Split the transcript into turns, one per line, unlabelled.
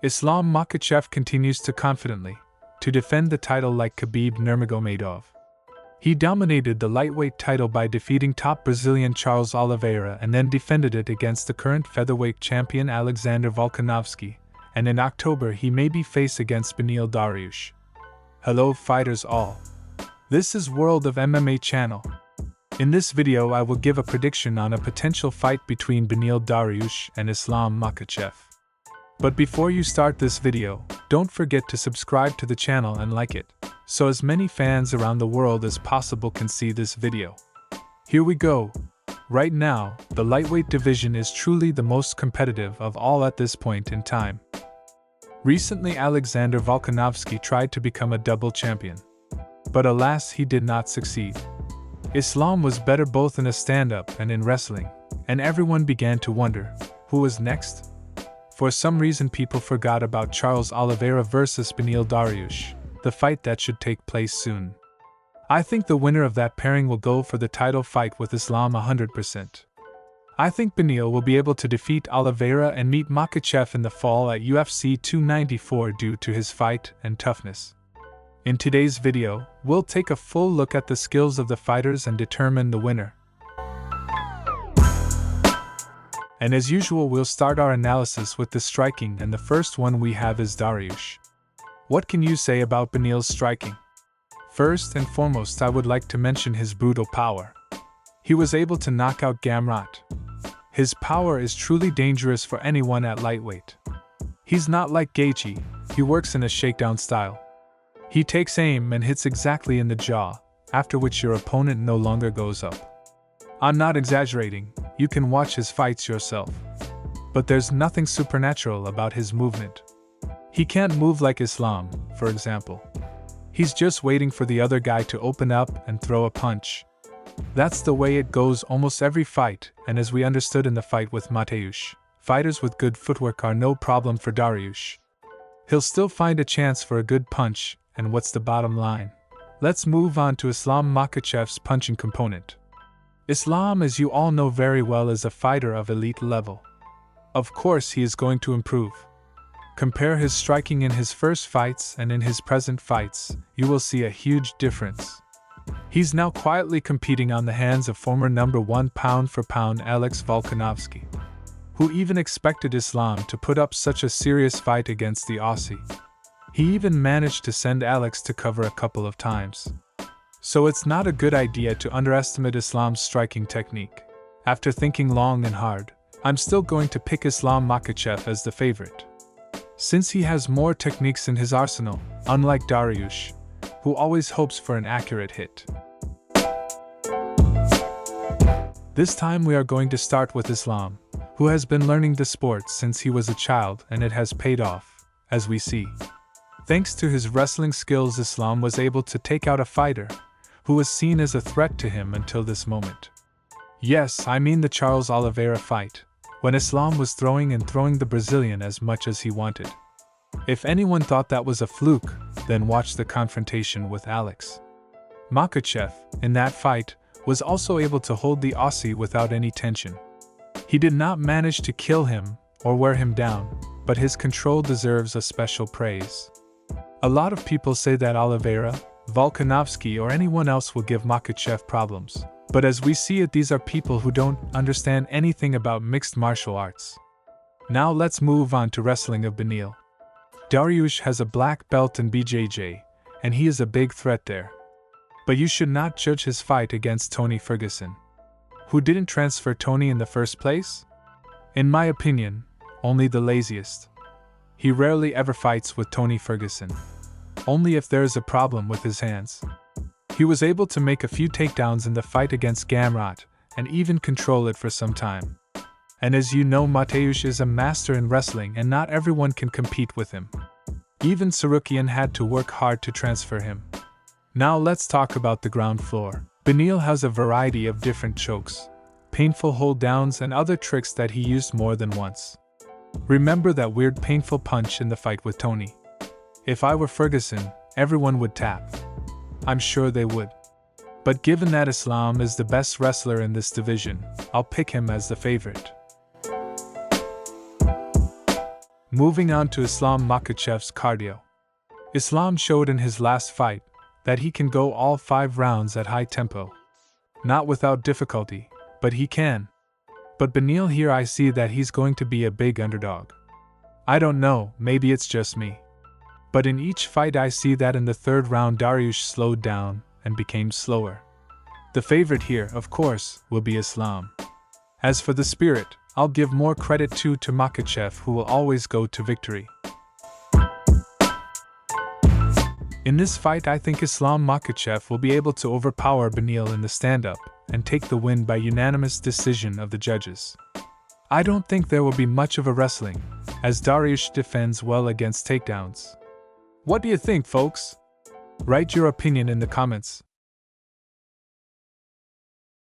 Islam Makhachev continues to confidently to defend the title like Khabib Nurmagomedov. He dominated the lightweight title by defeating top Brazilian Charles Oliveira and then defended it against the current featherweight champion Alexander Volkanovski, and in October he may be faced against Beneil Dariush. Hello fighters all. This is World of MMA channel. In this video I will give a prediction on a potential fight between Beneil Dariush and Islam Makhachev. But before you start this video, don't forget to subscribe to the channel and like it, so as many fans around the world as possible can see this video. Here we go. Right now, the lightweight division is truly the most competitive of all at this point in time. Recently Alexander Volkanovski tried to become a double champion, but alas he did not succeed. Islam was better both in a stand-up and in wrestling, and everyone began to wonder, who was next? For some reason people forgot about Charles Oliveira vs Beneil Dariush, the fight that should take place soon. I think the winner of that pairing will go for the title fight with Islam 100%. I think Beneil will be able to defeat Oliveira and meet Makhachev in the fall at UFC 294 due to his fight and toughness. In today's video, we'll take a full look at the skills of the fighters and determine the winner. And as usual we'll start our analysis with the striking, and the first one we have is Dariush. What can you say about Beneil's striking? First and foremost I would like to mention his brutal power. He was able to knock out Gamrot. His power is truly dangerous for anyone at lightweight. He's not like Gaethje, he works in a shakedown style. He takes aim and hits exactly in the jaw, after which your opponent no longer goes up. I'm not exaggerating, you can watch his fights yourself. But there's nothing supernatural about his movement. He can't move like Islam, for example. He's just waiting for the other guy to open up and throw a punch. That's the way it goes almost every fight, and as we understood in the fight with Mateusz, fighters with good footwork are no problem for Dariush. He'll still find a chance for a good punch, and what's the bottom line? Let's move on to Islam Makhachev's punching component. Islam, as you all know very well, is a fighter of elite level. Of course he is going to improve. Compare his striking in his first fights and in his present fights, you will see a huge difference. He's now quietly competing on the hands of former number 1 pound-for-pound Alex Volkanovski, who even expected Islam to put up such a serious fight against the Aussie. He even managed to send Alex to cover a couple of times. So it's not a good idea to underestimate Islam's striking technique. After thinking long and hard, I'm still going to pick Islam Makhachev as the favorite. Since he has more techniques in his arsenal, unlike Dariush, who always hopes for an accurate hit. This time we are going to start with Islam, who has been learning the sport since he was a child, and it has paid off, as we see. Thanks to his wrestling skills, Islam was able to take out a fighter who was seen as a threat to him until this moment. Yes, I mean the Charles Oliveira fight, when Islam was throwing the Brazilian as much as he wanted. If anyone thought that was a fluke, then watch the confrontation with Alex. Makhachev, in that fight, was also able to hold the Aussie without any tension. He did not manage to kill him or wear him down, but his control deserves a special praise. A lot of people say that Oliveira, Volkanovski or anyone else will give Makhachev problems, but as we see it, these are people who don't understand anything about mixed martial arts. Now let's move on to wrestling of Beneil. Dariush has a black belt in BJJ, and he is a big threat there. But you should not judge his fight against Tony Ferguson. Who didn't transfer Tony in the first place? In my opinion, only the laziest. He rarely ever fights with Tony Ferguson. Only if there is a problem with his hands. He was able to make a few takedowns in the fight against Gamrot, and even control it for some time. And as you know, Mateusz is a master in wrestling and not everyone can compete with him. Even Sarukian had to work hard to transfer him. Now let's talk about the ground floor. Beneil has a variety of different chokes, painful hold downs and other tricks that he used more than once. Remember that weird painful punch in the fight with Tony. If I were Ferguson, everyone would tap. I'm sure they would. But given that Islam is the best wrestler in this division, I'll pick him as the favorite. Moving on to Islam Makhachev's cardio. Islam showed in his last fight that he can go all 5 rounds at high tempo. Not without difficulty, but he can. But Beneil here, I see that he's going to be a big underdog. I don't know, maybe it's just me. But in each fight I see that in the 3rd round Dariush slowed down and became slower. The favorite here, of course, will be Islam. As for the spirit, I'll give more credit to Makhachev, who will always go to victory. In this fight I think Islam Makhachev will be able to overpower Beneil in the stand-up and take the win by unanimous decision of the judges. I don't think there will be much of a wrestling, as Dariush defends well against takedowns. What do you think, folks? Write your opinion in the comments.